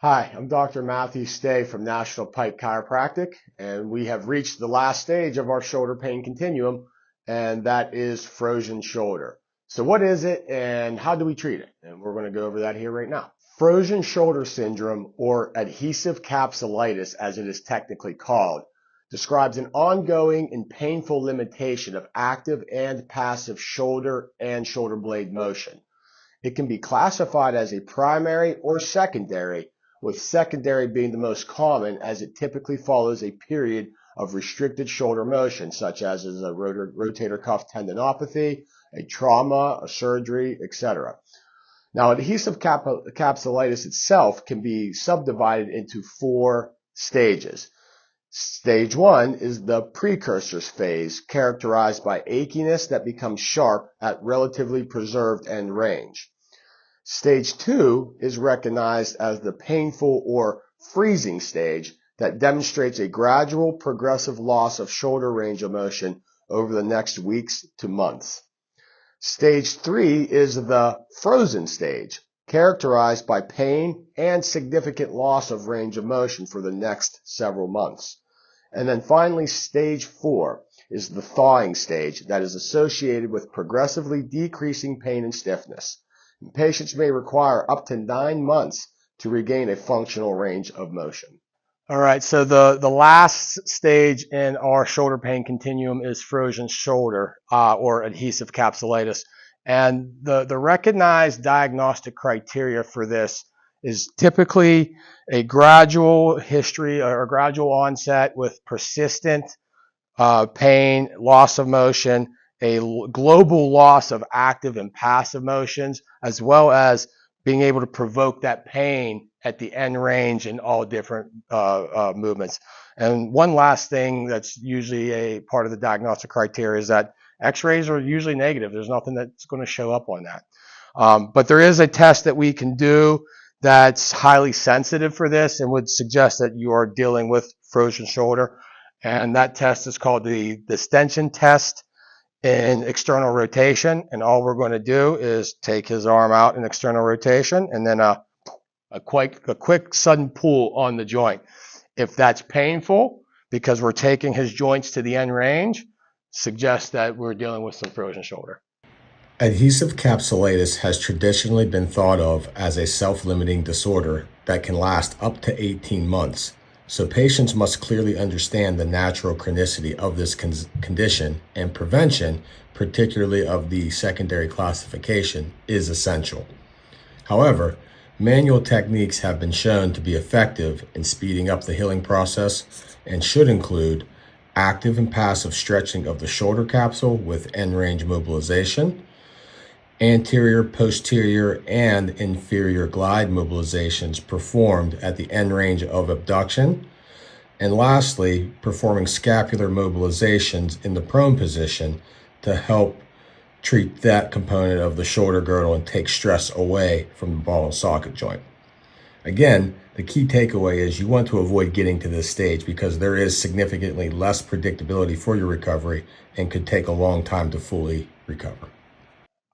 Hi, I'm Dr. Matthew Stay from National Pike Chiropractic, and we have reached the last stage of our shoulder pain continuum, and that is frozen shoulder. So what is it and how do we treat it? And we're going to go over that here right now. Frozen shoulder syndrome, or adhesive capsulitis as it is technically called, describes an ongoing and painful limitation of active and passive shoulder and shoulder blade motion. It can be classified as a primary or secondary, with secondary being the most common as it typically follows a period of restricted shoulder motion, such as a rotator cuff tendinopathy, a trauma, a surgery, etc. Now, adhesive capsulitis itself can be subdivided into 4 stages. Stage 1 is the precursors phase, characterized by achiness that becomes sharp at relatively preserved end range. Stage 2 is recognized as the painful or freezing stage that demonstrates a gradual progressive loss of shoulder range of motion over the next weeks to months. Stage 3 is the frozen stage, characterized by pain and significant loss of range of motion for the next several months. And then finally, stage 4 is the thawing stage that is associated with progressively decreasing pain and stiffness. Patients may require up to 9 months to regain a functional range of motion. All right, so the last stage in our shoulder pain continuum is frozen shoulder or adhesive capsulitis. And the recognized diagnostic criteria for this is typically a gradual history or a gradual onset with persistent pain, loss of motion, a global loss of active and passive motions, as well as being able to provoke that pain at the end range in all different movements. And one last thing that's usually a part of the diagnostic criteria is that x-rays are usually negative. There's nothing that's going to show up on that. But there is a test that we can do that's highly sensitive for this and would suggest that you are dealing with frozen shoulder. And that test is called the distension test in external rotation. And all we're going to do is take his arm out in external rotation and then a quick sudden pull on the joint. If that's painful, because we're taking his joints to the end range, suggests that we're dealing with some frozen shoulder. Adhesive capsulitis has traditionally been thought of as a self-limiting disorder that can last up to 18 months. So patients must clearly understand the natural chronicity of this condition, and prevention, particularly of the secondary classification, is essential. However, manual techniques have been shown to be effective in speeding up the healing process and should include active and passive stretching of the shoulder capsule with end range mobilization, anterior, posterior, and inferior glide mobilizations performed at the end range of abduction, and lastly, performing scapular mobilizations in the prone position to help treat that component of the shoulder girdle and take stress away from the ball and socket joint. Again, the key takeaway is you want to avoid getting to this stage because there is significantly less predictability for your recovery and could take a long time to fully recover.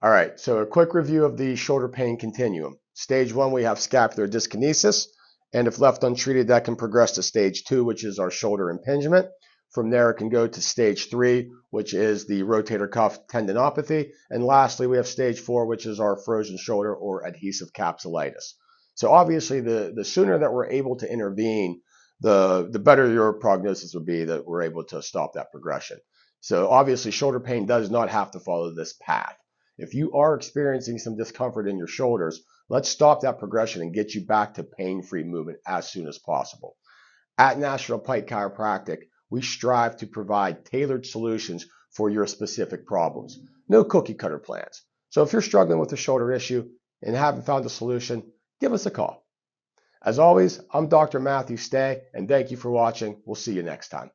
All right, so a quick review of the shoulder pain continuum. Stage 1, we have scapular dyskinesis, and if left untreated, that can progress to stage 2, which is our shoulder impingement. From there, it can go to stage 3, which is the rotator cuff tendinopathy. And lastly, we have stage 4, which is our frozen shoulder or adhesive capsulitis. So obviously, the sooner that we're able to intervene, the better your prognosis would be that we're able to stop that progression. So obviously, shoulder pain does not have to follow this path. If you are experiencing some discomfort in your shoulders, let's stop that progression and get you back to pain-free movement as soon as possible. At National Pike Chiropractic, we strive to provide tailored solutions for your specific problems. No cookie cutter plans. So if you're struggling with a shoulder issue and haven't found a solution, give us a call. As always, I'm Dr. Matthew Stay, and thank you for watching. We'll see you next time.